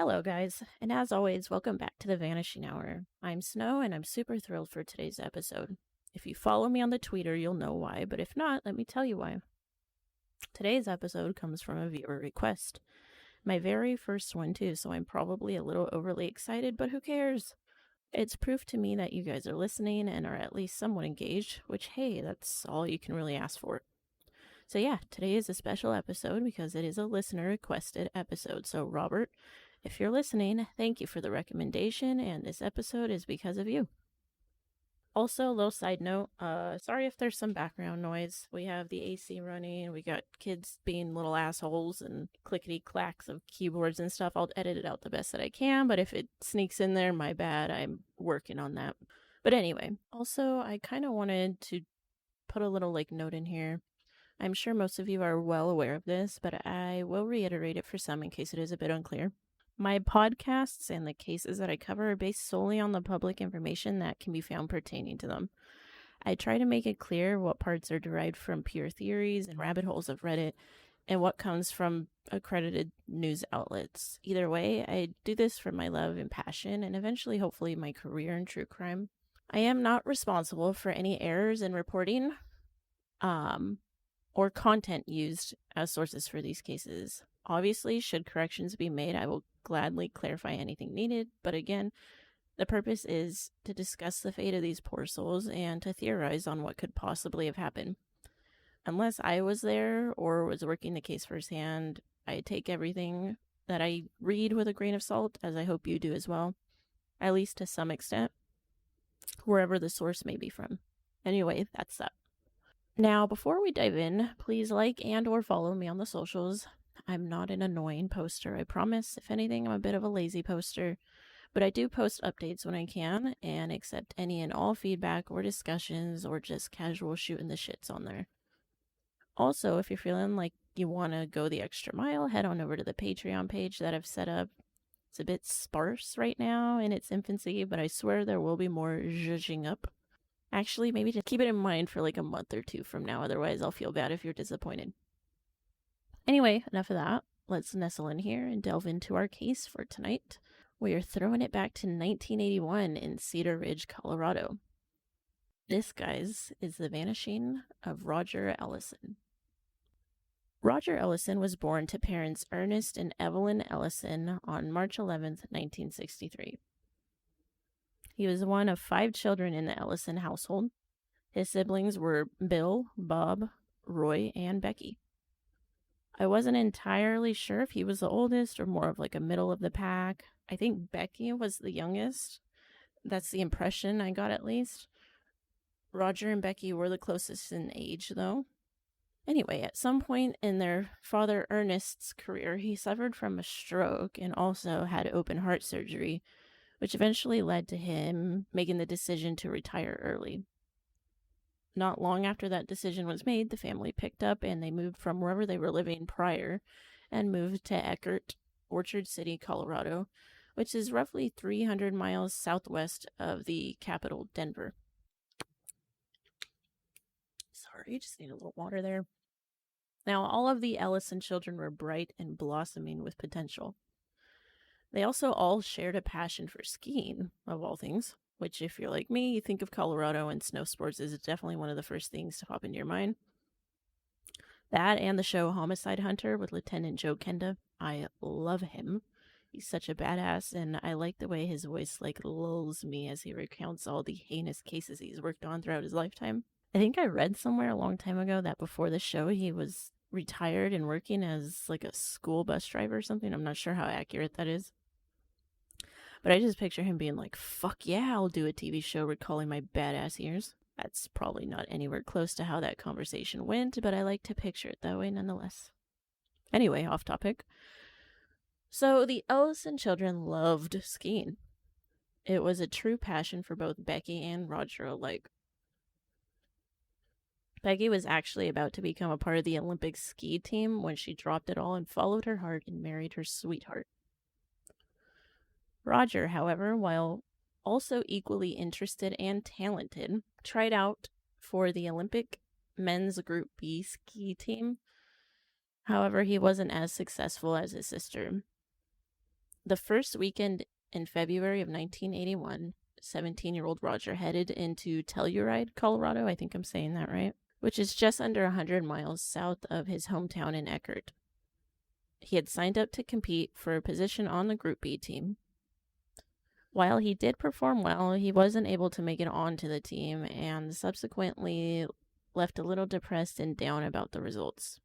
Hello, guys, and as always, welcome back to the Vanishing Hour. I'm Snow, and I'm super thrilled for today's episode. If you follow me on the Twitter, you'll know why, but if not, let me tell you why. Today's episode comes from a viewer request. My very first one, too, so I'm probably a little overly excited, but who cares? It's proof to me that you guys are listening and are at least somewhat engaged, which, hey, that's all you can really ask for. So yeah, today is a special episode because it is a listener requested episode. So Robert, if you're listening, thank you for the recommendation, and this episode is because of you. Also, a little side note, sorry if there's some background noise. We have the AC running, we got kids being little assholes and clickety clacks of keyboards and stuff. I'll edit it out the best that I can, but if it sneaks in there, my bad. I'm working on that. But anyway, also, I kind of wanted to put a little note in here. I'm sure most of you are well aware of this, but I will reiterate it for some in case it is a bit unclear. My podcasts and the cases that I cover are based solely on the public information that can be found pertaining to them. I try to make it clear what parts are derived from pure theories and rabbit holes of Reddit and what comes from accredited news outlets. Either way, I do this for my love and passion and eventually, hopefully, my career in true crime. I am not responsible for any errors in reporting or content used as sources for these cases. Obviously, should corrections be made, I will gladly clarify anything needed, but again, the purpose is to discuss the fate of these poor souls and to theorize on what could possibly have happened. Unless I was there or was working the case firsthand, I take everything that I read with a grain of salt, as I hope you do as well, at least to some extent, wherever the source may be from. Anyway, that's that. Now, before we dive in, please like and or follow me on the socials. I'm not an annoying poster, I promise. If anything, I'm a bit of a lazy poster, but I do post updates when I can and accept any and all feedback or discussions or just casual shooting the shits on there. Also, if you're feeling like you want to go the extra mile, head on over to the Patreon page that I've set up. It's a bit sparse right now in its infancy, but I swear there will be more zhuzhing up. Actually, maybe just keep it in mind for a month or two from now, otherwise I'll feel bad if you're disappointed. Anyway, enough of that. Let's nestle in here and delve into our case for tonight. We are throwing it back to 1981 in Cedar Ridge, Colorado. This, guys, is the vanishing of Roger Ellison. Roger Ellison was born to parents Ernest and Evelyn Ellison on March 11th, 1963. He was one of 5 children in the Ellison household. His siblings were Bill, Bob, Roy, and Becky. I wasn't entirely sure if he was the oldest or more of a middle of the pack. I think Becky was the youngest. That's the impression I got, at least. Roger and Becky were the closest in age, though. Anyway, at some point in their father Ernest's career, he suffered from a stroke and also had open heart surgery, which eventually led to him making the decision to retire early. Not long after that decision was made, the family picked up and they moved from wherever they were living prior and moved to Eckert, Orchard City, Colorado, which is roughly 300 miles southwest of the capital, Denver. Sorry, just need a little water there. Now, all of the Ellison children were bright and blossoming with potential. They also all shared a passion for skiing, of all things, which, if you're like me, you think of Colorado and snow sports is definitely one of the first things to pop into your mind. That and the show Homicide Hunter with Lieutenant Joe Kenda. I love him. He's such a badass, and I like the way his voice lulls me as he recounts all the heinous cases he's worked on throughout his lifetime. I think I read somewhere a long time ago that before the show he was retired and working as a school bus driver or something. I'm not sure how accurate that is. But I just picture him being fuck yeah, I'll do a TV show recalling my badass years. That's probably not anywhere close to how that conversation went, but I like to picture it that way nonetheless. Anyway, off topic. So the Ellison children loved skiing. It was a true passion for both Becky and Roger alike. Becky was actually about to become a part of the Olympic ski team when she dropped it all and followed her heart and married her sweetheart. Roger, however, while also equally interested and talented, tried out for the Olympic men's Group B ski team. However, he wasn't as successful as his sister. The first weekend in February of 1981, 17-year-old Roger headed into Telluride, Colorado. I think I'm saying that right, which is just under 100 miles south of his hometown in Eckerd. He had signed up to compete for a position on the Group B team. While he did perform well, he wasn't able to make it onto the team and subsequently left a little depressed and down about the results.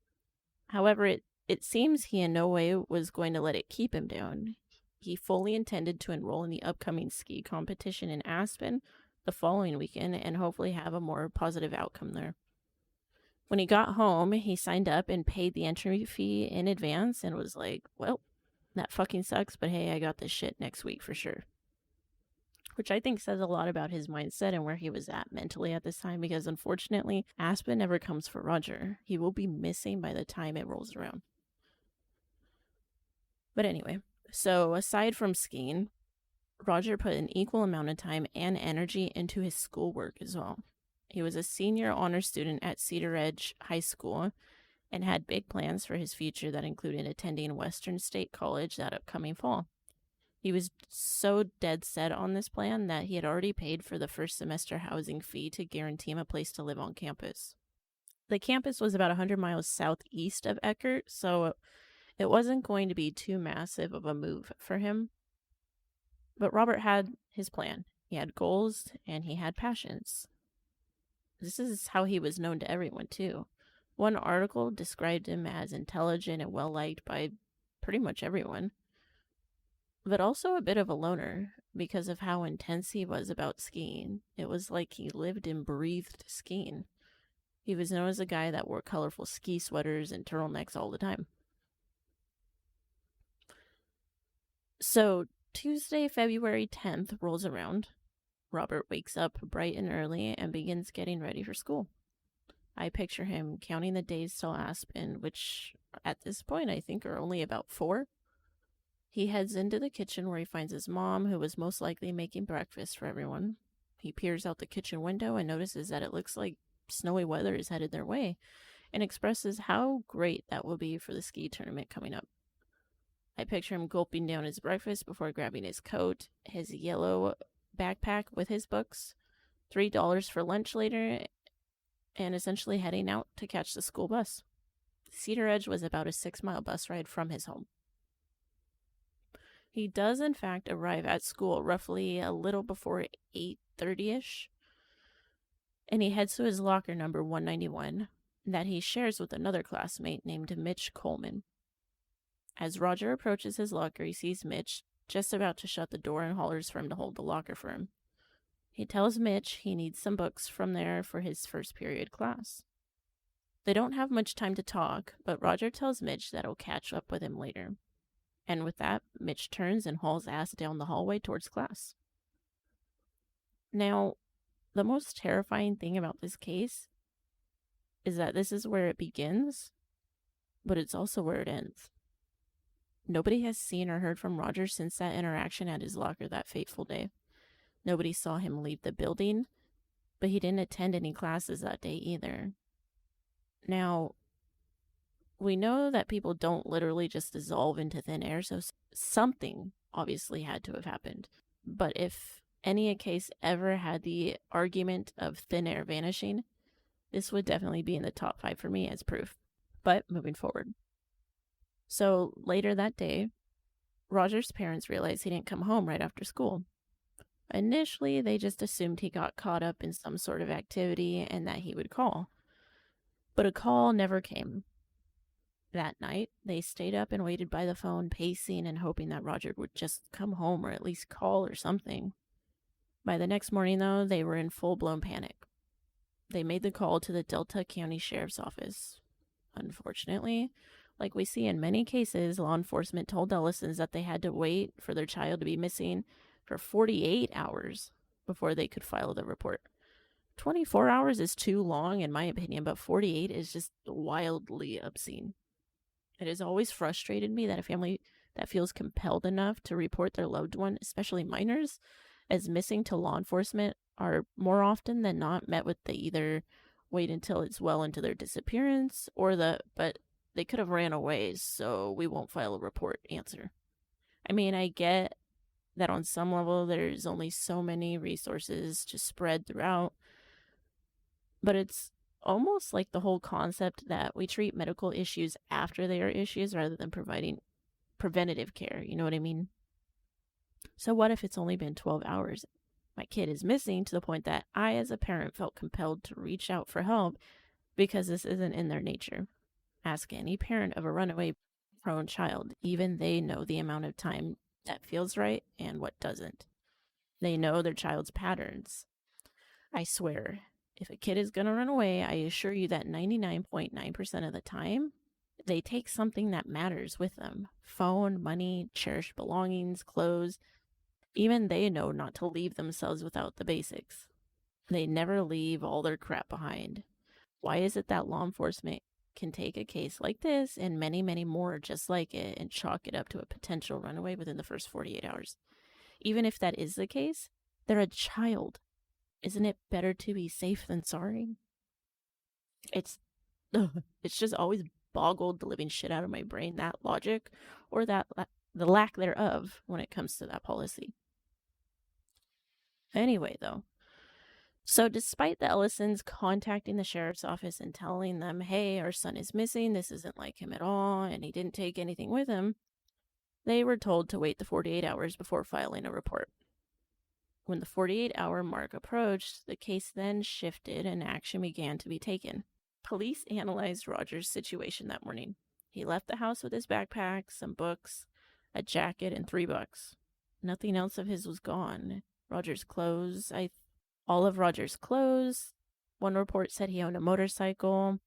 However, it seems he in no way was going to let it keep him down. He fully intended to enroll in the upcoming ski competition in Aspen the following weekend and hopefully have a more positive outcome there. When he got home, he signed up and paid the entry fee in advance and was like, well, that fucking sucks, but hey, I got this shit next week for sure. Which I think says a lot about his mindset and where he was at mentally at this time, because unfortunately, Aspen never comes for Roger. He will be missing by the time it rolls around. But anyway, so aside from skiing, Roger put an equal amount of time and energy into his schoolwork as well. He was a senior honor student at Cedar Edge High School and had big plans for his future that included attending Western State College that upcoming fall. He was so dead set on this plan that he had already paid for the first semester housing fee to guarantee him a place to live on campus. The campus was about 100 miles southeast of Eckerd, so it wasn't going to be too massive of a move for him. But Robert had his plan. He had goals and he had passions. This is how he was known to everyone, too. One article described him as intelligent and well-liked by pretty much everyone, but also a bit of a loner because of how intense he was about skiing. It was like he lived and breathed skiing. He was known as a guy that wore colorful ski sweaters and turtlenecks all the time. So Tuesday, February 10th rolls around. Robert wakes up bright and early and begins getting ready for school. I picture him counting the days till Aspen, which at this point I think are only about 4. He heads into the kitchen where he finds his mom, who was most likely making breakfast for everyone. He peers out the kitchen window and notices that it looks like snowy weather is headed their way, and expresses how great that will be for the ski tournament coming up. I picture him gulping down his breakfast before grabbing his coat, his yellow backpack with his books, $3 for lunch later, and essentially heading out to catch the school bus. Cedar Edge was about a 6-mile bus ride from his home. He does, in fact, arrive at school roughly a little before 8:30-ish, and he heads to his locker number 191 that he shares with another classmate named Mitch Coleman. As Roger approaches his locker, he sees Mitch just about to shut the door and hollers for him to hold the locker for him. He tells Mitch he needs some books from there for his first period class. They don't have much time to talk, but Roger tells Mitch that he'll catch up with him later. And with that, Mitch turns and hauls ass down the hallway towards class. Now, the most terrifying thing about this case is that this is where it begins, but it's also where it ends. Nobody has seen or heard from Roger since that interaction at his locker that fateful day. Nobody saw him leave the building, but he didn't attend any classes that day either. Now, we know that people don't literally just dissolve into thin air, so something obviously had to have happened. But if any case ever had the argument of thin air vanishing, this would definitely be in the top 5 for me as proof. But moving forward. So later that day, Roger's parents realized he didn't come home right after school. Initially, they just assumed he got caught up in some sort of activity and that he would call. But a call never came. That night, they stayed up and waited by the phone, pacing and hoping that Roger would just come home or at least call or something. By the next morning, though, they were in full-blown panic. They made the call to the Delta County Sheriff's Office. Unfortunately, like we see in many cases, law enforcement told Ellisons that they had to wait for their child to be missing for 48 hours before they could file the report. 24 hours is too long, in my opinion, but 48 is just wildly obscene. It has always frustrated me that a family that feels compelled enough to report their loved one, especially minors, as missing to law enforcement are more often than not met with the either wait until it's well into their disappearance or but they could have ran away, so we won't file a report answer. I mean, I get that on some level there's only so many resources to spread throughout, but it's almost like the whole concept that we treat medical issues after they are issues rather than providing preventative care. You know what I mean? So, what if it's only been 12 hours? My kid is missing to the point that I, as a parent, felt compelled to reach out for help because this isn't in their nature. Ask any parent of a runaway prone child. Even they know the amount of time that feels right and what doesn't. They know their child's patterns. I swear, if a kid is going to run away, I assure you that 99.9% of the time, they take something that matters with them: phone, money, cherished belongings, clothes. Even they know not to leave themselves without the basics. They never leave all their crap behind. Why is it that law enforcement can take a case like this and many, many more just like it and chalk it up to a potential runaway within the first 48 hours? Even if that is the case, they're a child. Isn't it better to be safe than sorry? It's just always boggled the living shit out of my brain, that logic, or the lack thereof when it comes to that policy. Anyway, though, so despite the Ellisons contacting the sheriff's office and telling them, hey, our son is missing, this isn't like him at all, and he didn't take anything with him, they were told to wait the 48 hours before filing a report. When the 48-hour mark approached, the case then shifted and action began to be taken. Police analyzed Roger's situation that morning. He left the house with his backpack, some books, a jacket, and $3. Nothing else of his was gone. Roger's clothes, all of Roger's clothes. One report said he owned a motorcycle,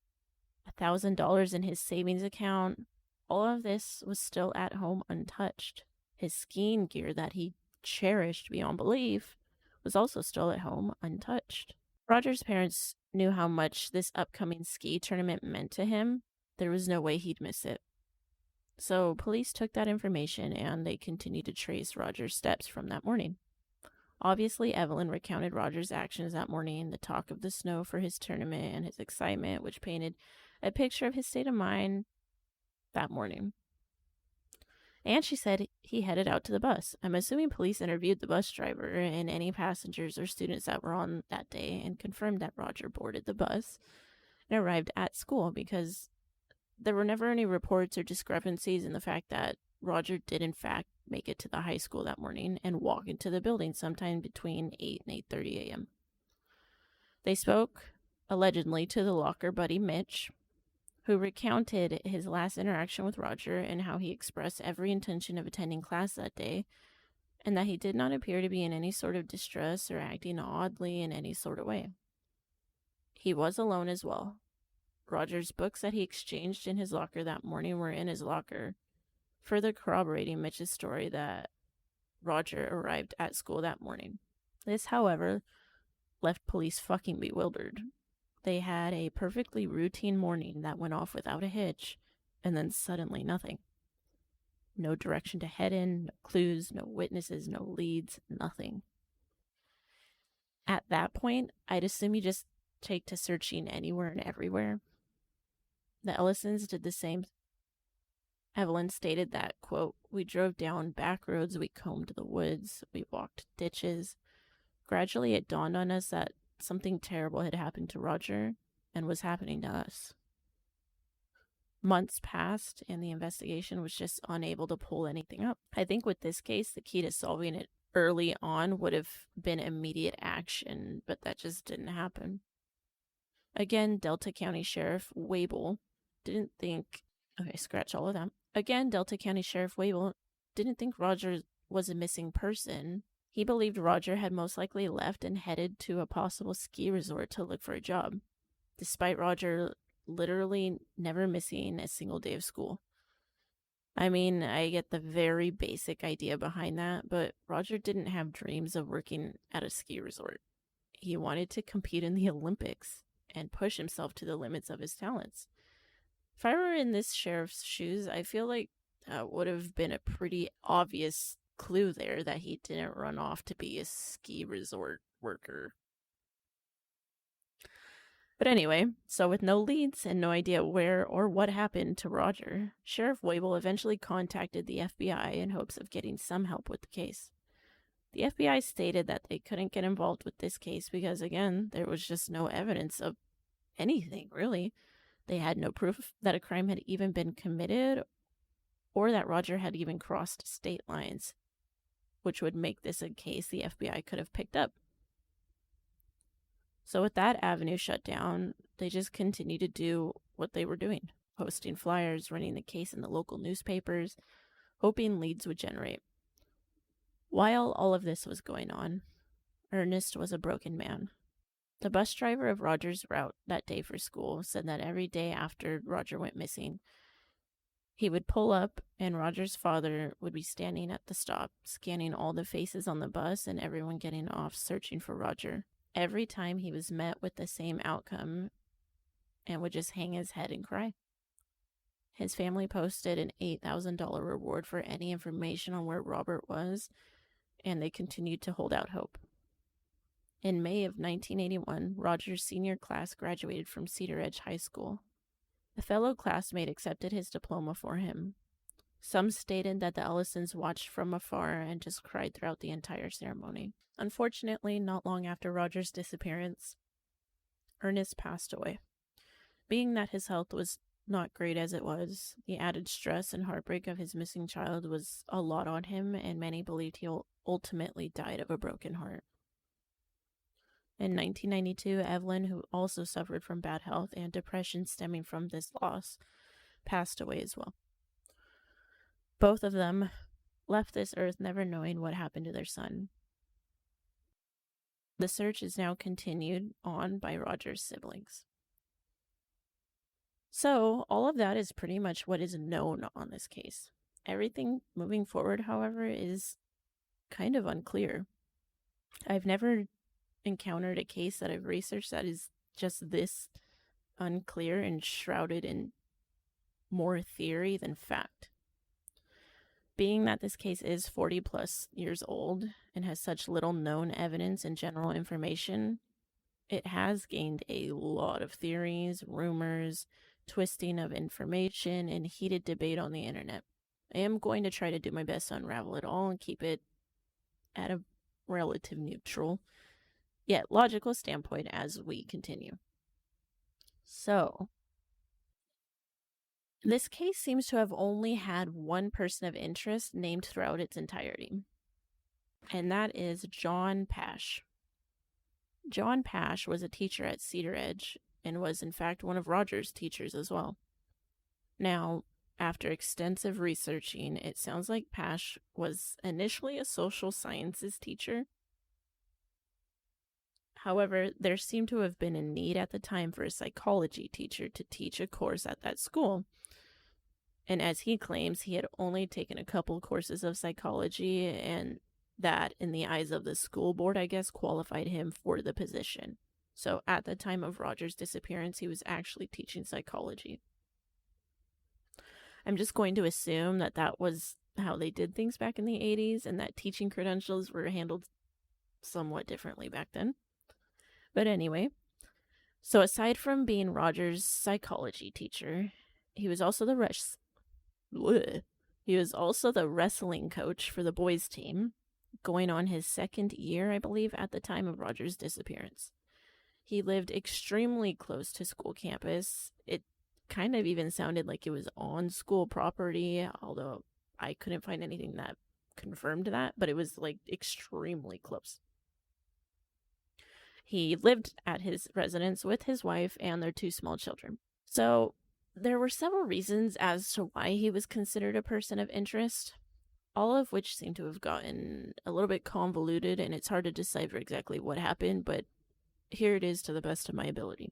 $1,000 in his savings account. All of this was still at home untouched. His skiing gear that he cherished beyond belief was also still at home untouched. Roger's parents knew how much this upcoming ski tournament meant to him. There was no way he'd miss it. So police took that information and they continued to trace Roger's steps from that morning. Obviously, Evelyn recounted Roger's actions that morning, the talk of the snow for his tournament and his excitement, which painted a picture of his state of mind that morning. And she said he headed out to the bus. I'm assuming police interviewed the bus driver and any passengers or students that were on that day and confirmed that Roger boarded the bus and arrived at school, because there were never any reports or discrepancies in the fact that Roger did in fact make it to the high school that morning and walk into the building sometime between 8 and 8:30 a.m. They spoke, allegedly, to the locker buddy Mitch, who recounted his last interaction with Roger and how he expressed every intention of attending class that day, and that he did not appear to be in any sort of distress or acting oddly in any sort of way. He was alone as well. Roger's books that he exchanged in his locker that morning were in his locker, further corroborating Mitch's story that Roger arrived at school that morning. This, however, left police fucking bewildered. They had a perfectly routine morning that went off without a hitch, and then suddenly nothing. No direction to head in, no clues, no witnesses, no leads, nothing. At that point, I'd assume you just take to searching anywhere and everywhere. The Ellisons did the same. Evelyn stated that, quote, we drove down back roads, we combed the woods, we walked ditches. Gradually, it dawned on us that something terrible had happened to Roger and was happening to us. Months passed, and the investigation was just unable to pull anything up. I think with this case, the key to solving it early on would have been immediate action, but that just didn't happen. Again, Delta County Sheriff Wable didn't think... Okay, scratch all of that. Again, Delta County Sheriff Wable didn't think Roger was a missing person. He believed Roger had most likely left and headed to a possible ski resort to look for a job, despite Roger literally never missing a single day of school. I mean, I get the very basic idea behind that, but Roger didn't have dreams of working at a ski resort. He wanted to compete in the Olympics and push himself to the limits of his talents. If I were in this sheriff's shoes, I feel like that would have been a pretty obvious clue there that he didn't run off to be a ski resort worker. But anyway, so with no leads and no idea where or what happened to Roger, Sheriff Wable eventually contacted the FBI in hopes of getting some help with the case. The FBI stated that they couldn't get involved with this case because, again, there was just no evidence of anything, really. They had no proof that a crime had even been committed or that Roger had even crossed state lines, which would make this a case the FBI could have picked up. So with that avenue shut down, they just continued to do what they were doing, posting flyers, running the case in the local newspapers, hoping leads would generate. While all of this was going on, Ernest was a broken man. The bus driver of Roger's route that day for school said that every day after Roger went missing, he would pull up and Roger's father would be standing at the stop, scanning all the faces on the bus and everyone getting off, searching for Roger. Every time he was met with the same outcome and would just hang his head and cry. His family posted an $8,000 reward for any information on where Robert was, and they continued to hold out hope. In May of 1981, Roger's senior class graduated from Cedar Edge High School. A fellow classmate accepted his diploma for him. Some stated that the Ellisons watched from afar and just cried throughout the entire ceremony. Unfortunately, not long after Roger's disappearance, Ernest passed away. Being that his health was not great as it was, the added stress and heartbreak of his missing child was a lot on him, and many believed he ultimately died of a broken heart. In 1992, Evelyn, who also suffered from bad health and depression stemming from this loss, passed away as well. Both of them left this earth never knowing what happened to their son. The search is now continued on by Roger's siblings. So, all of that is pretty much what is known on this case. Everything moving forward, however, is kind of unclear. I've never encountered a case that I've researched that is just this unclear and shrouded in more theory than fact. Being that this case is 40 plus years old and has such little known evidence and general information, it has gained a lot of theories, rumors, twisting of information, and heated debate on the internet. I am going to try to do my best to unravel it all and keep it at a relative neutral, yet logical standpoint as we continue. So, this case seems to have only had one person of interest named throughout its entirety, and that is John Pash. John Pash was a teacher at Cedar Edge and was in fact one of Roger's teachers as well. Now, after extensive researching, it sounds like Pash was initially a social sciences teacher. However, there seemed to have been a need at the time for a psychology teacher to teach a course at that school. And as he claims, he had only taken a couple courses of psychology, and that, in the eyes of the school board, I guess, qualified him for the position. So at the time of Roger's disappearance, he was actually teaching psychology. I'm just going to assume that that was how they did things back in the 80s, and that teaching credentials were handled somewhat differently back then. But anyway, so aside from being Roger's psychology teacher, he was also the wrestling coach for the boys' team, going on his second year, I believe, at the time of Roger's disappearance. He lived extremely close to school campus. It kind of even sounded like it was on school property, although I couldn't find anything that confirmed that, but it was like extremely close. He lived at his residence with his wife and their 2 small children. So there were several reasons as to why he was considered a person of interest, all of which seem to have gotten a little bit convoluted, and it's hard to decipher exactly what happened, but here it is to the best of my ability.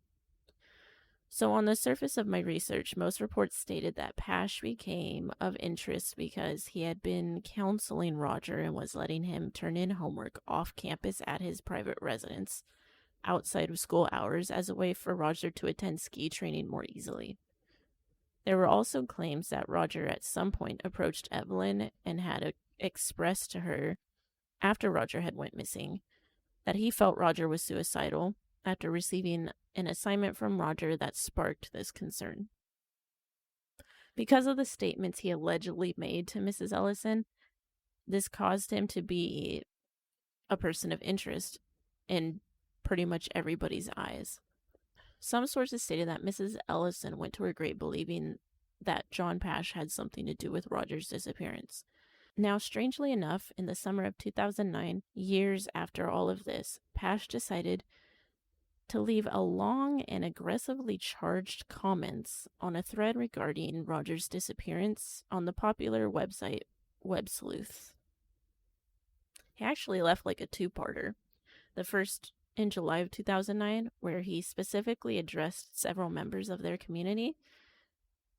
So on the surface of my research, most reports stated that Pash became of interest because he had been counseling Roger and was letting him turn in homework off campus at his private residence outside of school hours as a way for Roger to attend ski training more easily. There were also claims that Roger at some point approached Evelyn and had expressed to her, after Roger had went missing, that he felt Roger was suicidal after receiving an assignment from Roger that sparked this concern. Because of the statements he allegedly made to Mrs. Ellison, this caused him to be a person of interest in pretty much everybody's eyes. Some sources stated that Mrs. Ellison went to her grave believing that John Pash had something to do with Roger's disappearance. Now, strangely enough, in the summer of 2009, years after all of this, Pash decided to leave a long and aggressively charged comments on a thread regarding Roger's disappearance on the popular website Web Sleuth. He actually left like a two-parter. The first in July of 2009, where he specifically addressed several members of their community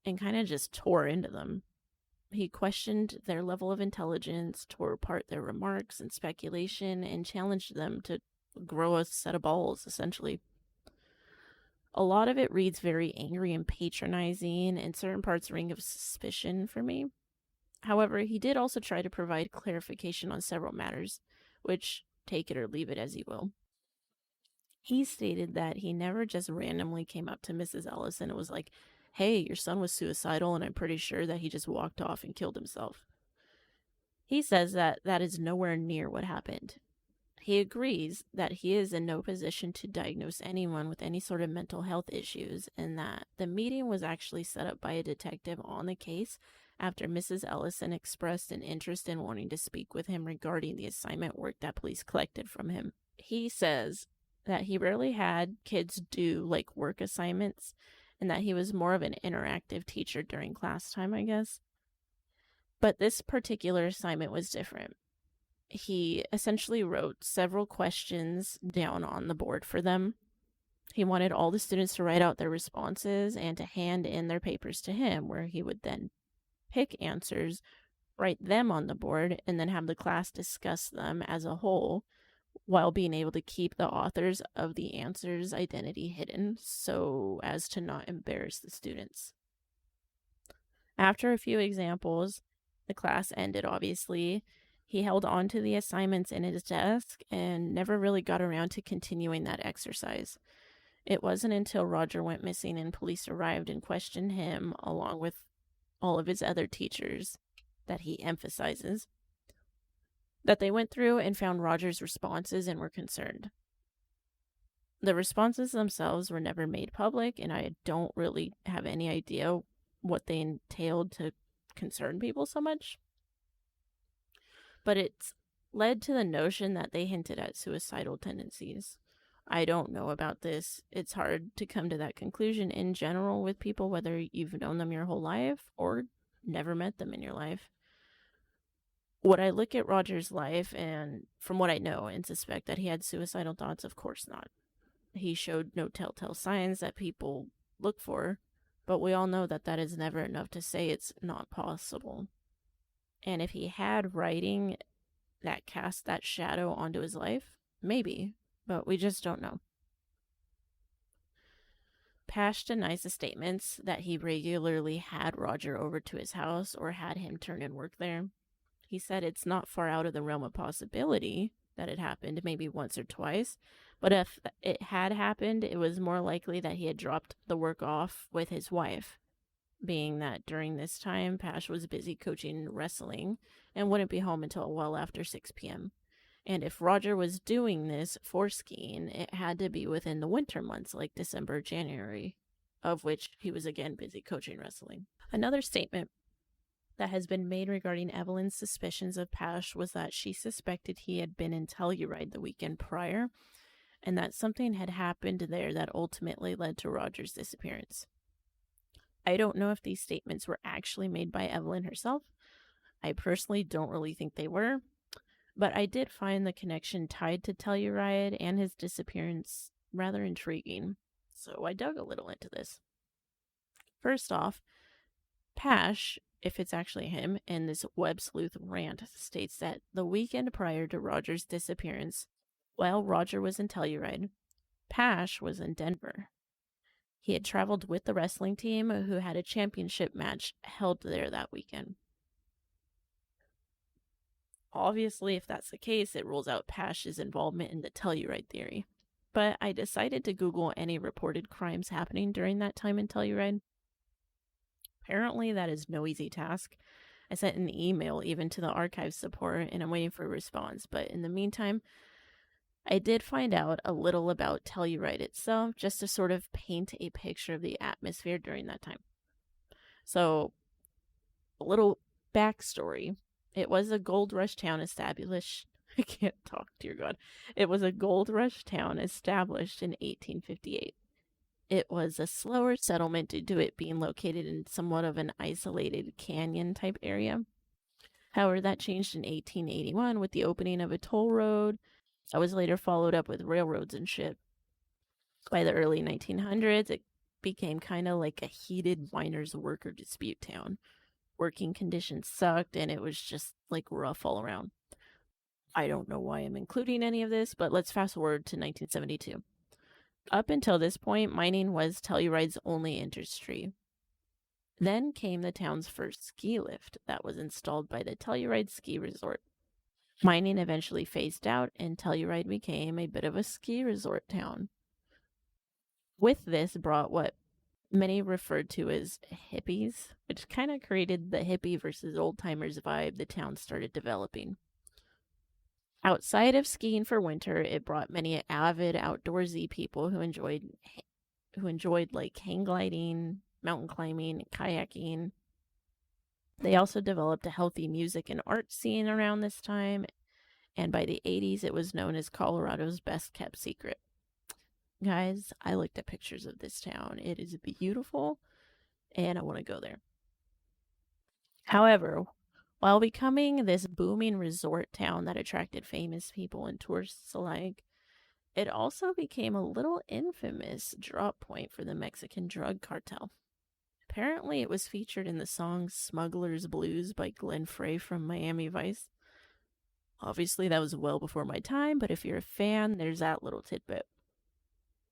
and kind of just tore into them. He questioned their level of intelligence, tore apart their remarks and speculation, and challenged them to grow a set of balls, essentially. A lot of it reads very angry and patronizing, and certain parts ring of suspicion for me. However, he did also try to provide clarification on several matters, which take it or leave it as you will. He stated that he never just randomly came up to Mrs. Ellison and was like, "Hey, your son was suicidal, and I'm pretty sure that he just walked off and killed himself." He says that that is nowhere near what happened. He agrees that he is in no position to diagnose anyone with any sort of mental health issues, and that the meeting was actually set up by a detective on the case after Mrs. Ellison expressed an interest in wanting to speak with him regarding the assignment work that police collected from him. He says that he rarely had kids do like work assignments, and that he was more of an interactive teacher during class time, I guess. But this particular assignment was different. He essentially wrote several questions down on the board for them. He wanted all the students to write out their responses and to hand in their papers to him, where he would then pick answers, write them on the board, and then have the class discuss them as a whole, while being able to keep the authors of the answers' identity hidden so as to not embarrass the students. After a few examples, the class ended, obviously. He held on to the assignments in his desk and never really got around to continuing that exercise. It wasn't until Roger went missing and police arrived and questioned him, along with all of his other teachers that he emphasizes, that they went through and found Roger's responses and were concerned. The responses themselves were never made public, and I don't really have any idea what they entailed to concern people so much. But it's led to the notion that they hinted at suicidal tendencies. I don't know about this. It's hard to come to that conclusion in general with people, whether you've known them your whole life or never met them in your life. Would I look at Roger's life and, from what I know, and suspect that he had suicidal thoughts? Of course not. He showed no telltale signs that people look for, but we all know that that is never enough to say it's not possible. And if he had writing that cast that shadow onto his life, maybe, but we just don't know. Pash denies the statements that he regularly had Roger over to his house or had him turn in work there. He said it's not far out of the realm of possibility that it happened, maybe once or twice, but if it had happened, it was more likely that he had dropped the work off with his wife, being that during this time, Pash was busy coaching wrestling and wouldn't be home until well after 6 p.m. And if Roger was doing this for skiing, it had to be within the winter months, like December, January, of which he was again busy coaching wrestling. Another statement that has been made regarding Evelyn's suspicions of Pash was that she suspected he had been in Telluride the weekend prior, and that something had happened there that ultimately led to Roger's disappearance. I don't know if these statements were actually made by Evelyn herself. I personally don't really think they were, but I did find the connection tied to Telluride and his disappearance rather intriguing, so I dug a little into this. First off, Pash, if it's actually him, in this Web Sleuth rant states that the weekend prior to Roger's disappearance, while Roger was in Telluride, Pash was in Denver. He had traveled with the wrestling team who had a championship match held there that weekend. Obviously, if that's the case, it rules out Pash's involvement in the Telluride theory. But I decided to Google any reported crimes happening during that time in Telluride. Apparently, that is no easy task. I sent an email even to the archives support and I'm waiting for a response. But in the meantime, I did find out a little about Telluride itself just to sort of paint a picture of the atmosphere during that time. So, a little backstory. It was a gold rush town established. I can't talk, dear God. It was a gold rush town established in 1858. It was a slower settlement due to it being located in somewhat of an isolated canyon type area. However, that changed in 1881 with the opening of a toll road that was later followed up with railroads and shit. By the early 1900s, it became kind of like a heated miners' worker dispute town. Working conditions sucked and it was just like rough all around. I don't know why I'm including any of this, but let's fast forward to 1972. Up until this point, mining was Telluride's only industry. Then came the town's first ski lift that was installed by the Telluride Ski Resort. Mining eventually phased out, and Telluride became a bit of a ski resort town. With this brought what many referred to as hippies, which kind of created the hippie versus old timers vibe the town started developing. Outside of skiing for winter, it brought many avid outdoorsy people who enjoyed like hang gliding, mountain climbing, kayaking. They also developed a healthy music and art scene around this time, and by the 80s it was known as Colorado's best kept secret. Guys, I looked at pictures of this town. It is beautiful, and I want to go there. However, while becoming this booming resort town that attracted famous people and tourists alike, it also became a little infamous drop point for the Mexican drug cartel. Apparently, it was featured in the song Smuggler's Blues by Glenn Frey from Miami Vice. Obviously, that was well before my time, but if you're a fan, there's that little tidbit.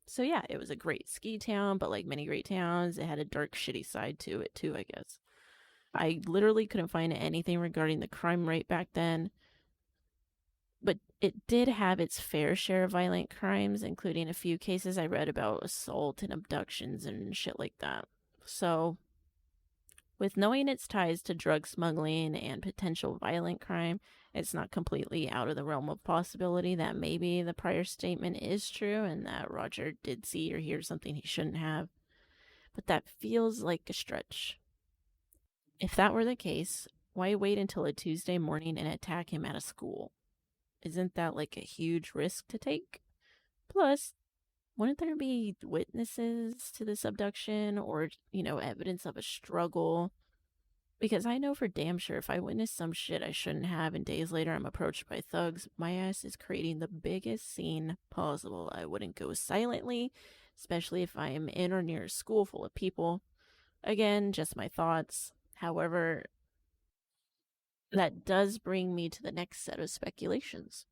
So yeah, it was a great ski town, but like many great towns, it had a dark, shitty side to it too, I guess. I literally couldn't find anything regarding the crime rate back then, but it did have its fair share of violent crimes, including a few cases I read about assault and abductions and shit like that. So, with knowing its ties to drug smuggling and potential violent crime, it's not completely out of the realm of possibility that maybe the prior statement is true and that Roger did see or hear something he shouldn't have. But that feels like a stretch. If that were the case, why wait until a Tuesday morning and attack him at a school? Isn't that like a huge risk to take? Plus, wouldn't there be witnesses to this abduction or, evidence of a struggle? Because I know for damn sure if I witness some shit I shouldn't have and days later I'm approached by thugs, my ass is creating the biggest scene possible. I wouldn't go silently, especially if I am in or near a school full of people. Again, just my thoughts. However, that does bring me to the next set of speculations.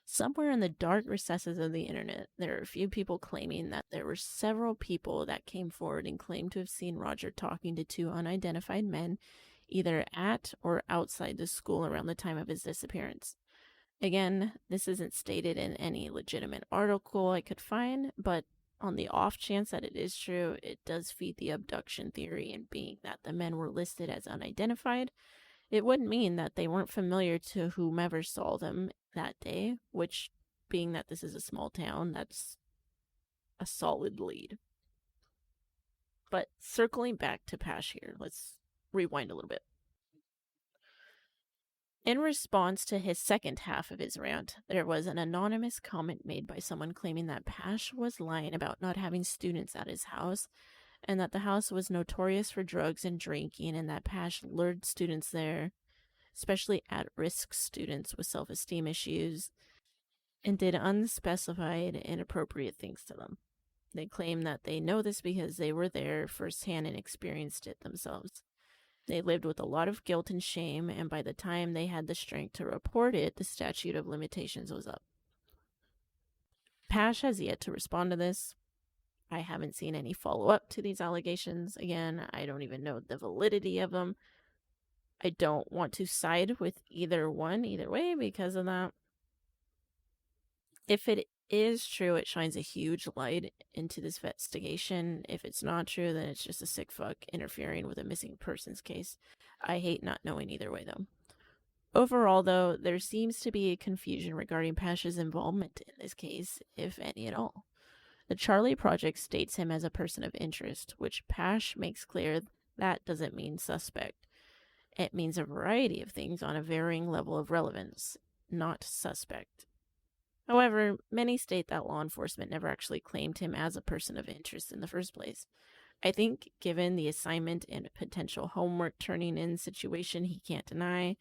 Somewhere in the dark recesses of the internet, there are a few people claiming that there were several people that came forward and claimed to have seen Roger talking to two unidentified men, either at or outside the school around the time of his disappearance. Again, this isn't stated in any legitimate article I could find, but on the off chance that it is true, it does feed the abduction theory, and being that the men were listed as unidentified, it would mean that they weren't familiar to whomever saw them that day, which, being that this is a small town, that's a solid lead. But circling back to Pash here, let's rewind a little bit. In response to his second half of his rant, there was an anonymous comment made by someone claiming that Pash was lying about not having students at his house, and that the house was notorious for drugs and drinking, and that Pash lured students there, especially at-risk students with self-esteem issues, and did unspecified inappropriate things to them. They claim that they know this because they were there firsthand and experienced it themselves. They lived with a lot of guilt and shame, and by the time they had the strength to report it, the statute of limitations was up. Pash has yet to respond to this. I haven't seen any follow-up to these allegations. Again, I don't even know the validity of them. I don't want to side with either one, either way, because of that. If it is true, it shines a huge light into this investigation. If it's not true, then it's just a sick fuck interfering with a missing persons case. I hate not knowing either way, though. Overall, though, there seems to be a confusion regarding Pasha's involvement in this case, if any at all. The Charlie Project states him as a person of interest, which Pash makes clear that doesn't mean suspect. It means a variety of things on a varying level of relevance, not suspect. However, many state that law enforcement never actually claimed him as a person of interest in the first place. I think, given the assignment and potential homework turning in situation he can't deny,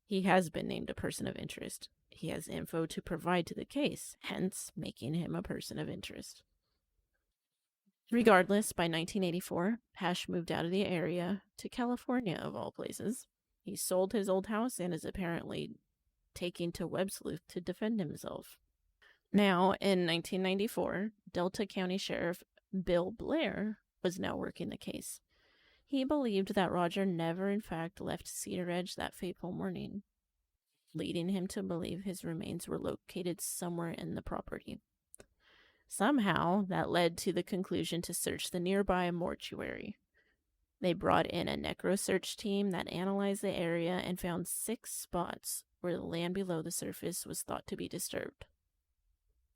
he has been named a person of interest. He has info to provide to the case, hence making him a person of interest. Regardless, by 1984, Pash moved out of the area to California, of all places. He sold his old house and is apparently taking to Web Sleuth to defend himself. Now, in 1994, Delta County Sheriff Bill Blair was now working the case. He believed that Roger never, in fact, left Cedar Edge that fateful morning, leading him to believe his remains were located somewhere in the property. Somehow, that led to the conclusion to search the nearby mortuary. They brought in a necro search team that analyzed the area and found 6 spots where the land below the surface was thought to be disturbed.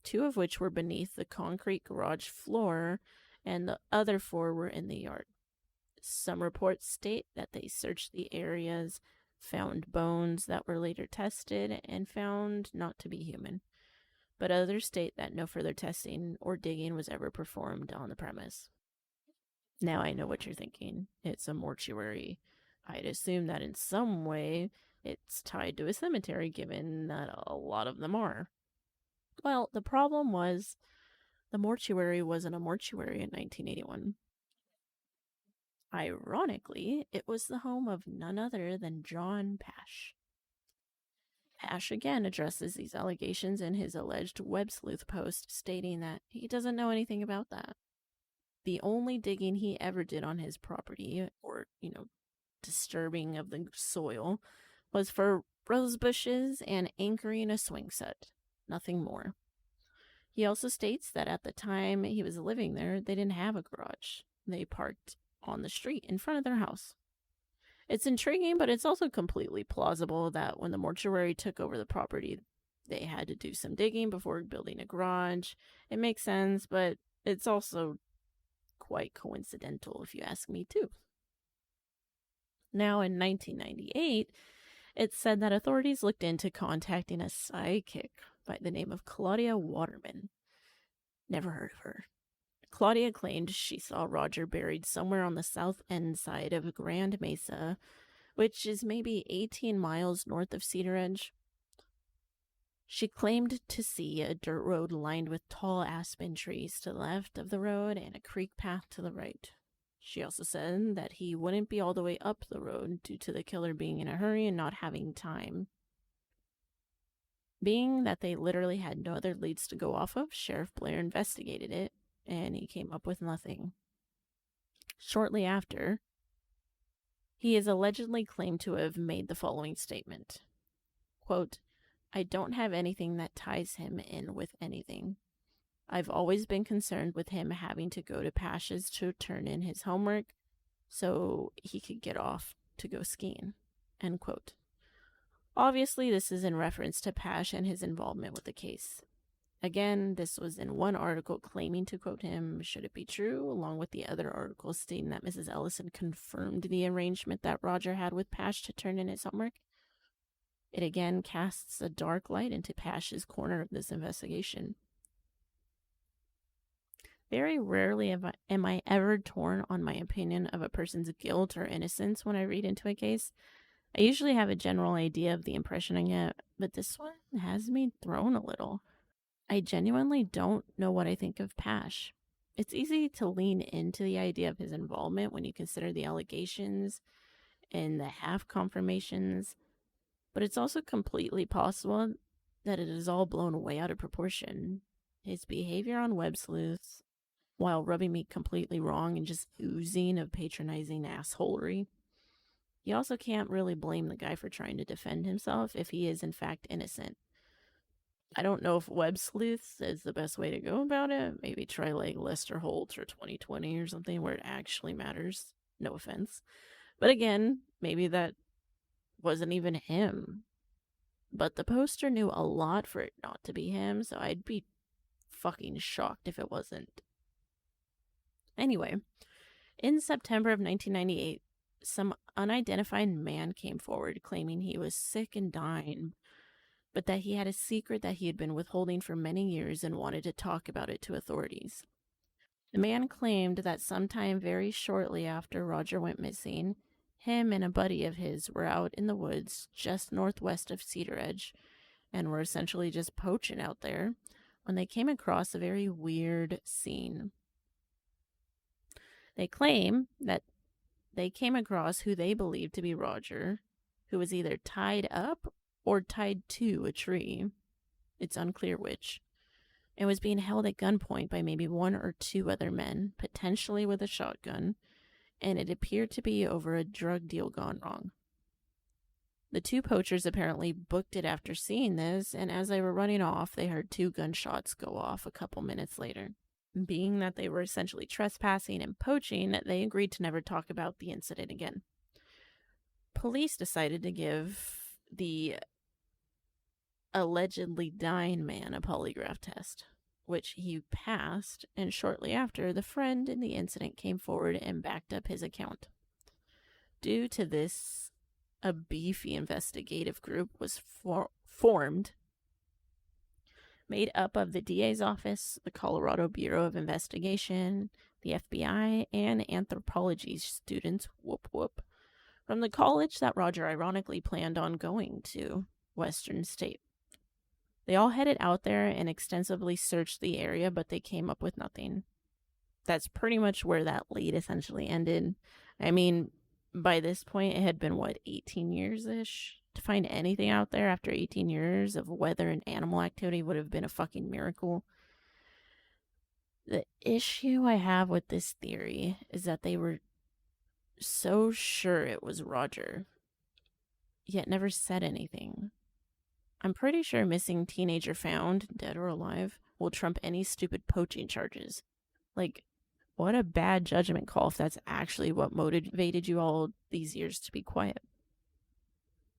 2 of which were beneath the concrete garage floor, and the other 4 were in the yard. Some reports state that they searched the areas, found bones that were later tested, and found not to be human. But others state that no further testing or digging was ever performed on the premise. Now I know what you're thinking. It's a mortuary. I'd assume that in some way it's tied to a cemetery, given that a lot of them are. Well, the problem was the mortuary wasn't a mortuary in 1981. Ironically, it was the home of none other than John Pash. Pash again addresses these allegations in his alleged Web Sleuth post, stating that he doesn't know anything about that. The only digging he ever did on his property, or, disturbing of the soil, was for rose bushes and anchoring a swing set. Nothing more. He also states that at the time he was living there, they didn't have a garage. They parked on the street in front of their house. It's intriguing, but it's also completely plausible that when the mortuary took over the property, they had to do some digging before building a garage. It makes sense, but it's also quite coincidental, if you ask me, too. Now, in 1998, it's said that authorities looked into contacting a psychic by the name of Claudia Waterman. Never heard of her. Claudia claimed she saw Roger buried somewhere on the south end side of Grand Mesa, which is maybe 18 miles north of Cedar Edge. She claimed to see a dirt road lined with tall aspen trees to the left of the road and a creek path to the right. She also said that he wouldn't be all the way up the road due to the killer being in a hurry and not having time. Being that they literally had no other leads to go off of, Sheriff Blair investigated it, and he came up with nothing. Shortly after, he is allegedly claimed to have made the following statement. Quote, "I don't have anything that ties him in with anything. I've always been concerned with him having to go to Pash's to turn in his homework so he could get off to go skiing." End quote. Obviously, this is in reference to Pash and his involvement with the case. Again, this was in one article claiming to quote him, should it be true, along with the other articles stating that Mrs. Ellison confirmed the arrangement that Roger had with Pash to turn in his homework. It again casts a dark light into Pash's corner of this investigation. Very rarely am I ever torn on my opinion of a person's guilt or innocence when I read into a case. I usually have a general idea of the impression I get, but this one has me thrown a little. I genuinely don't know what I think of Pash. It's easy to lean into the idea of his involvement when you consider the allegations and the half confirmations, but it's also completely possible that it is all blown way out of proportion. His behavior on Web Sleuths, while rubbing me completely wrong and just oozing of patronizing assholery, you also can't really blame the guy for trying to defend himself if he is in fact innocent. I don't know if web sleuths is the best way to go about it. Maybe try like Lester Holt or 2020 or something where it actually matters. No offense. But again, maybe that wasn't even him. But the poster knew a lot for it not to be him, so I'd be fucking shocked if it wasn't. Anyway, in September of 1998, some unidentified man came forward claiming he was sick and dying, but that he had a secret that he had been withholding for many years and wanted to talk about it to authorities. The man claimed that sometime very shortly after Roger went missing, him and a buddy of his were out in the woods just northwest of Cedar Edge and were essentially just poaching out there when they came across a very weird scene. They claim that they came across who they believed to be Roger, who was either tied up or tied to a tree. It's unclear which. And was being held at gunpoint by maybe one or two other men, potentially with a shotgun, and it appeared to be over a drug deal gone wrong. The two poachers apparently booked it after seeing this, and as they were running off, they heard 2 gunshots go off a couple minutes later. Being that they were essentially trespassing and poaching, they agreed to never talk about the incident again. Police decided to give the allegedly dying man a polygraph test, which he passed, and shortly after, the friend in the incident came forward and backed up his account. Due to this, a beefy investigative group was formed, made up of the DA's office, the Colorado Bureau of Investigation, the FBI, and anthropology students, whoop whoop, from the college that Roger ironically planned on going to, Western State. They all headed out there and extensively searched the area, but they came up with nothing. That's pretty much where that lead essentially ended. I mean, by this point, it had been, 18 years-ish? To find anything out there after 18 years of weather and animal activity would have been a fucking miracle. The issue I have with this theory is that they were so sure it was Roger, yet never said anything. I'm pretty sure missing teenager found, dead or alive, will trump any stupid poaching charges. Like, what a bad judgment call if that's actually what motivated you all these years to be quiet.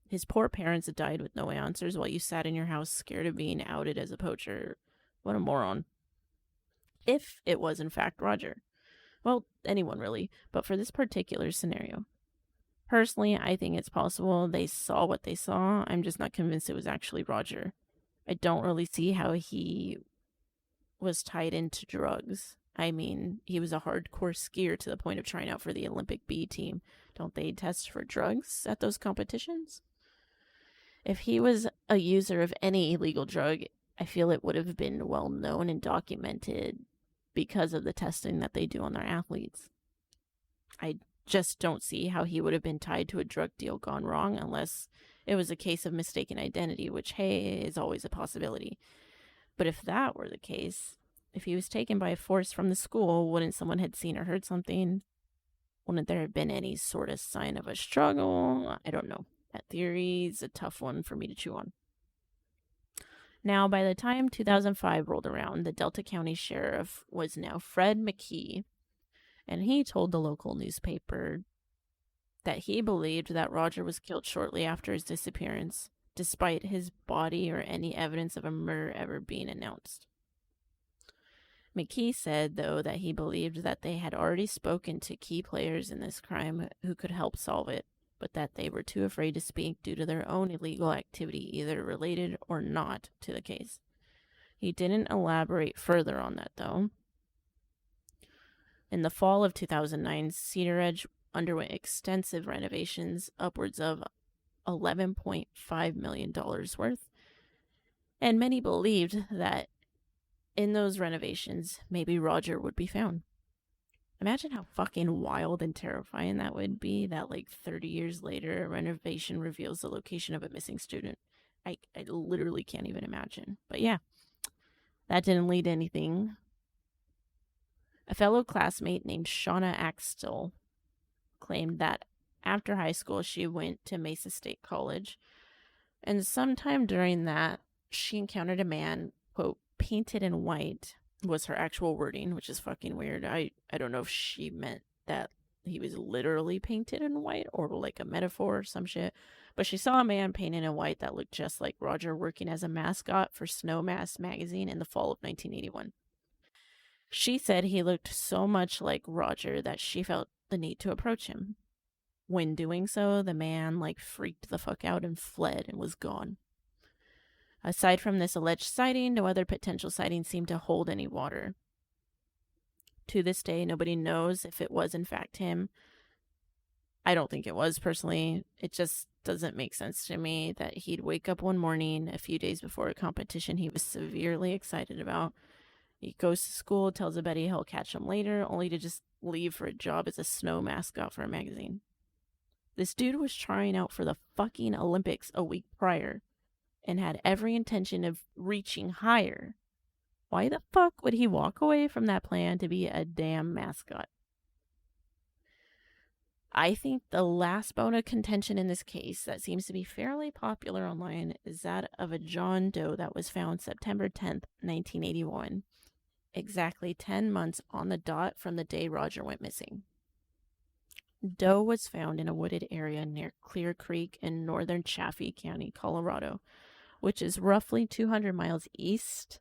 His poor parents had died with no answers while you sat in your house scared of being outed as a poacher. What a moron. If it was in fact Roger. Well, anyone really, but for this particular scenario. Personally, I think it's possible they saw what they saw. I'm just not convinced it was actually Roger. I don't really see how he was tied into drugs. I mean, he was a hardcore skier to the point of trying out for the Olympic B team. Don't they test for drugs at those competitions? If he was a user of any illegal drug, I feel it would have been well known and documented because of the testing that they do on their athletes. I just don't see how he would have been tied to a drug deal gone wrong unless it was a case of mistaken identity, which, hey, is always a possibility. But if that were the case, if he was taken by force from the school, wouldn't someone have seen or heard something? Wouldn't there have been any sort of sign of a struggle? I don't know. That theory's a tough one for me to chew on. Now, by the time 2005 rolled around, the Delta County Sheriff was now Fred McKee, and he told the local newspaper that he believed that Roger was killed shortly after his disappearance, despite his body or any evidence of a murder ever being announced. McKee said, though, that he believed that they had already spoken to key players in this crime who could help solve it, but that they were too afraid to speak due to their own illegal activity, either related or not to the case. He didn't elaborate further on that, though. In the fall of 2009, Cedar Edge underwent extensive renovations, upwards of $11.5 million worth, and many believed that in those renovations, maybe Roger would be found. Imagine how fucking wild and terrifying that would be, that 30 years later, a renovation reveals the location of a missing student. I literally can't even imagine. But yeah, that didn't lead to anything. A fellow classmate named Shauna Axtell claimed that after high school, she went to Mesa State College, and sometime during that, she encountered a man, quote, painted in white was her actual wording, which is fucking weird. I don't know if she meant that he was literally painted in white or like a metaphor or some shit. But she saw a man painted in white that looked just like Roger working as a mascot for Snowmass magazine in the fall of 1981. She said he looked so much like Roger that she felt the need to approach him. When doing so, the man like freaked the fuck out and fled and was gone. Aside from this alleged sighting, no other potential sightings seem to hold any water. To this day, nobody knows if it was in fact him. I don't think it was, personally. It just doesn't make sense to me that he'd wake up one morning a few days before a competition he was severely excited about. He goes to school, tells a buddy he'll catch him later, only to just leave for a job as a snow mascot for a magazine. This dude was trying out for the fucking Olympics a week prior and had every intention of reaching higher. Why the fuck would he walk away from that plan to be a damn mascot? I think the last bone of contention in this case that seems to be fairly popular online is that of a John Doe that was found September 10th, 1981, exactly 10 months on the dot from the day Roger went missing. Doe was found in a wooded area near Clear Creek in northern Chaffee County, Colorado, which is roughly 200 miles east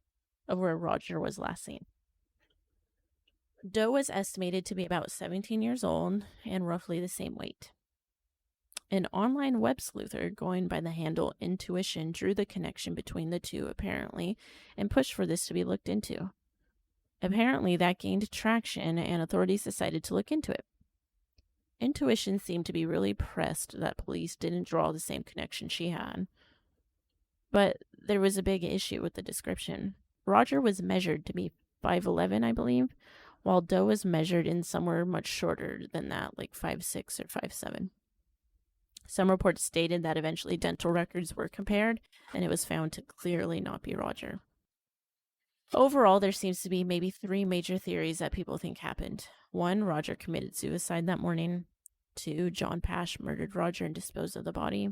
of where Roger was last seen. Doe was estimated to be about 17 years old and roughly the same weight. An online web sleuther going by the handle Intuition drew the connection between the two, apparently, and pushed for this to be looked into. Apparently, that gained traction, and authorities decided to look into it. Intuition seemed to be really pressed that police didn't draw the same connection she had. But there was a big issue with the description. Roger was measured to be 5'11", I believe, while Doe was measured in somewhere much shorter than that, like 5'6" or 5'7". Some reports stated that eventually dental records were compared, and it was found to clearly not be Roger. Overall, there seems to be maybe 3 major theories that people think happened. 1, Roger committed suicide that morning. 2, John Pash murdered Roger and disposed of the body.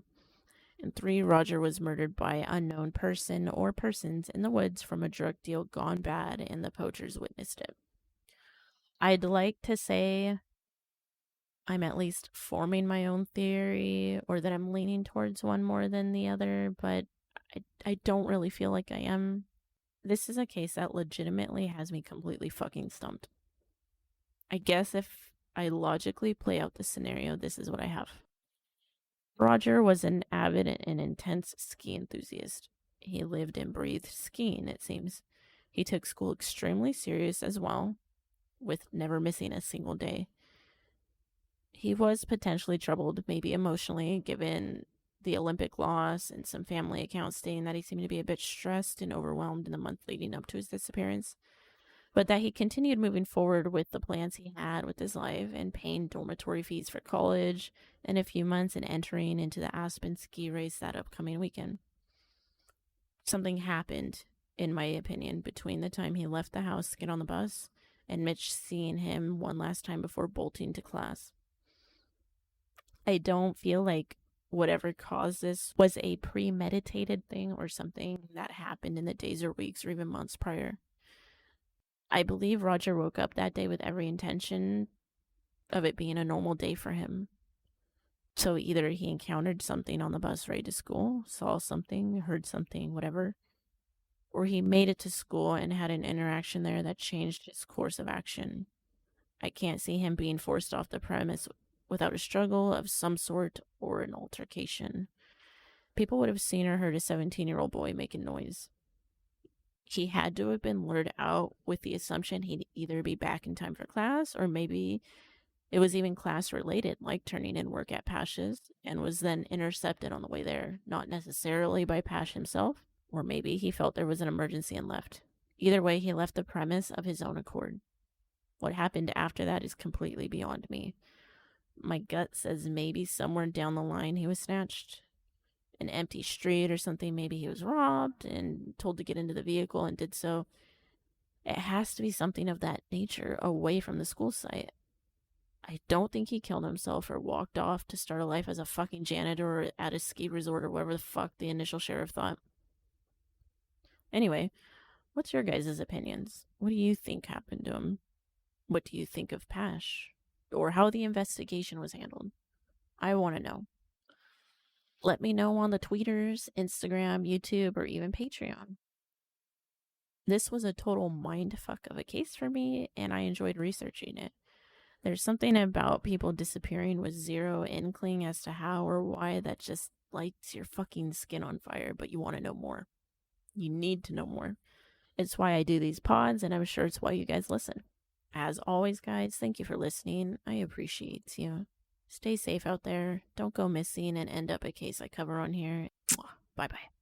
And 3, Roger was murdered by an unknown person or persons in the woods from a drug deal gone bad, and the poachers witnessed it. I'd like to say I'm at least forming my own theory, or that I'm leaning towards one more than the other, but I don't really feel like I am. This is a case that legitimately has me completely fucking stumped. I guess if I logically play out the scenario, this is what I have. Roger was an avid and intense ski enthusiast. He lived and breathed skiing, it seems. He took school extremely serious as well, with never missing a single day. He was potentially troubled, maybe emotionally, given the Olympic loss and some family accounts stating that he seemed to be a bit stressed and overwhelmed in the month leading up to his disappearance, but that he continued moving forward with the plans he had with his life and paying dormitory fees for college in a few months and entering into the Aspen ski race that upcoming weekend. Something happened, in my opinion, between the time he left the house to get on the bus and Mitch seeing him one last time before bolting to class. I don't feel like whatever caused this was a premeditated thing or something that happened in the days or weeks or even months prior. I believe Roger woke up that day with every intention of it being a normal day for him. So either he encountered something on the bus ride to school, saw something, heard something, whatever, or he made it to school and had an interaction there that changed his course of action. I can't see him being forced off the premise without a struggle of some sort or an altercation. People would have seen or heard a 17-year-old boy making noise. He had to have been lured out with the assumption he'd either be back in time for class, or maybe it was even class related, like turning in work at Pash's, and was then intercepted on the way there, not necessarily by Pash himself, or maybe he felt there was an emergency and left. Either way, he left the premise of his own accord. What happened after that is completely beyond me. My gut says maybe somewhere down the line he was snatched. An empty street or something, maybe he was robbed and told to get into the vehicle and did so. It has to be something of that nature, away from the school site. I don't think he killed himself or walked off to start a life as a fucking janitor or at a ski resort or whatever the fuck the initial sheriff thought. Anyway, what's your guys' opinions? What do you think happened to him? What do you think of Pash? Or how the investigation was handled? I want to know. Let me know on the Tweeters, Instagram, YouTube, or even Patreon. This was a total mindfuck of a case for me, and I enjoyed researching it. There's something about people disappearing with zero inkling as to how or why that just lights your fucking skin on fire, but you want to know more. You need to know more. It's why I do these pods, and I'm sure it's why you guys listen. As always, guys, thank you for listening. I appreciate you. Stay safe out there. Don't go missing and end up a case I cover on here. Bye bye.